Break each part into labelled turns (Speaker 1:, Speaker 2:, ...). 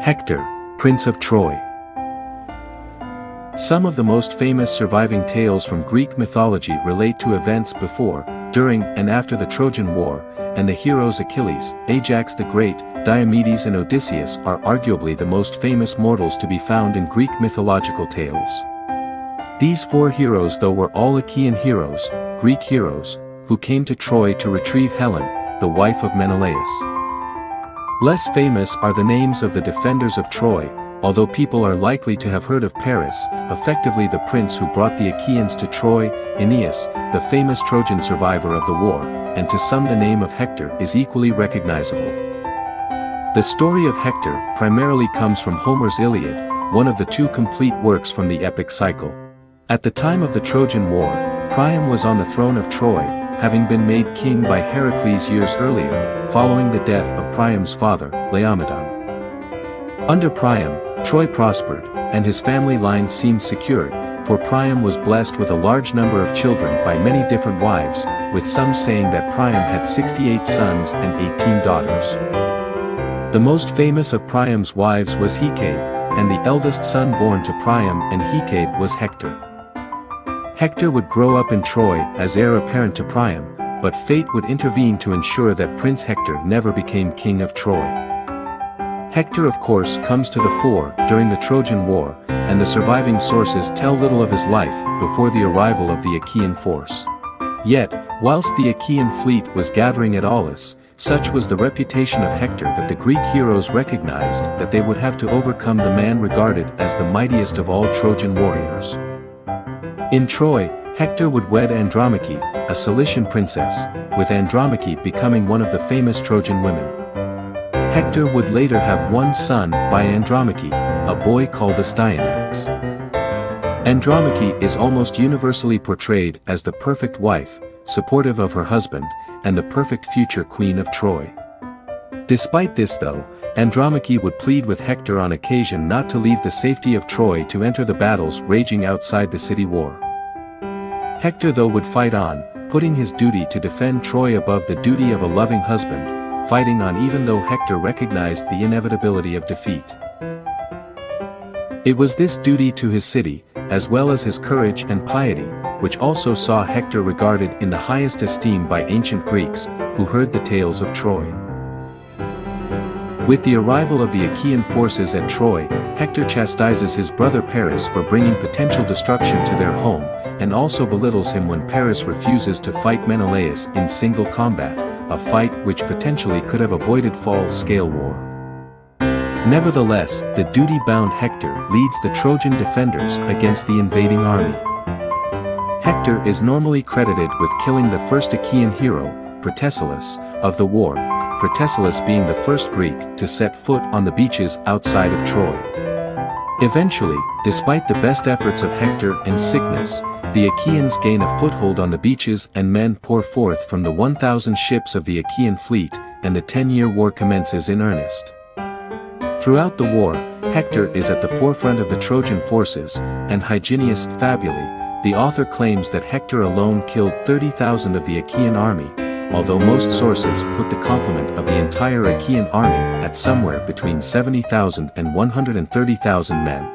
Speaker 1: Hector, Prince of Troy. Some of the most famous surviving tales from Greek mythology relate to events before, during, and after the Trojan War, and the heroes Achilles, Ajax the Great, Diomedes and Odysseus are arguably the most famous mortals to be found in Greek mythological tales. These four heroes though were all Achaean heroes, Greek heroes, who came to Troy to retrieve Helen, the wife of Menelaus. Less famous are the names of the defenders of Troy, although people are likely to have heard of Paris, effectively the prince who brought the Achaeans to Troy, Aeneas, the famous Trojan survivor of the war, and to some the name of Hector is equally recognizable. The story of Hector primarily comes from Homer's Iliad, one of the two complete works from the epic cycle. At the time of the Trojan War, Priam was on the throne of Troy, having been made king by Heracles years earlier, following the death of Priam's father, Laomedon. Under Priam, Troy prospered, and his family line seemed secured, for Priam was blessed with a large number of children by many different wives, with some saying that Priam had 68 sons and 18 daughters. The most famous of Priam's wives was Hecate, and the eldest son born to Priam and Hecate was Hector. Hector would grow up in Troy as heir apparent to Priam, but fate would intervene to ensure that Prince Hector never became king of Troy. Hector of course comes to the fore during the Trojan War, and the surviving sources tell little of his life before the arrival of the Achaean force. Yet, whilst the Achaean fleet was gathering at Aulis, such was the reputation of Hector that the Greek heroes recognized that they would have to overcome the man regarded as the mightiest of all Trojan warriors. In Troy, Hector would wed Andromache, a Cilician princess, with Andromache becoming one of the famous Trojan women. Hector would later have one son by Andromache, a boy called Astyanax. Andromache is almost universally portrayed as the perfect wife, supportive of her husband, and the perfect future queen of Troy. Despite this though, Andromache would plead with Hector on occasion not to leave the safety of Troy to enter the battles raging outside the city war. Hector though would fight on, putting his duty to defend Troy above the duty of a loving husband, fighting on even though Hector recognized the inevitability of defeat. It was this duty to his city, as well as his courage and piety, which also saw Hector regarded in the highest esteem by ancient Greeks, who heard the tales of Troy. With the arrival of the Achaean forces at Troy, Hector chastises his brother Paris for bringing potential destruction to their home, and also belittles him when Paris refuses to fight Menelaus in single combat, a fight which potentially could have avoided full-scale war. Nevertheless, the duty-bound Hector leads the Trojan defenders against the invading army. Hector is normally credited with killing the first Achaean hero, Protesilaus, of the war, Protesilaus being the first Greek to set foot on the beaches outside of Troy. Eventually, despite the best efforts of Hector and sickness, the Achaeans gain a foothold on the beaches and men pour forth from the 1,000 ships of the Achaean fleet, and the 10-year war commences in earnest. Throughout the war, Hector is at the forefront of the Trojan forces, and Hyginus Fabuli, the author claims that Hector alone killed 30,000 of the Achaean army, although most sources put the complement of the entire Achaean army at somewhere between 70,000 and 130,000 men.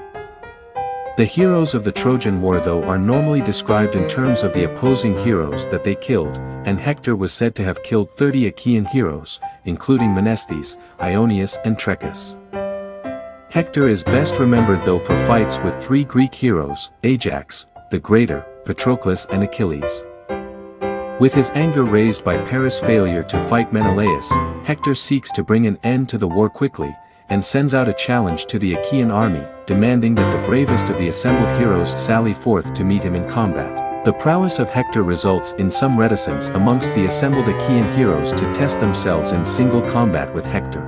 Speaker 1: The heroes of the Trojan War though are normally described in terms of the opposing heroes that they killed, and Hector was said to have killed 30 Achaean heroes, including Menestheus, Ionius and Trechus. Hector is best remembered though for fights with three Greek heroes, Ajax, the Greater, Patroclus and Achilles. With his anger raised by Paris' failure to fight Menelaus, Hector seeks to bring an end to the war quickly, and sends out a challenge to the Achaean army, demanding that the bravest of the assembled heroes sally forth to meet him in combat. The prowess of Hector results in some reticence amongst the assembled Achaean heroes to test themselves in single combat with Hector.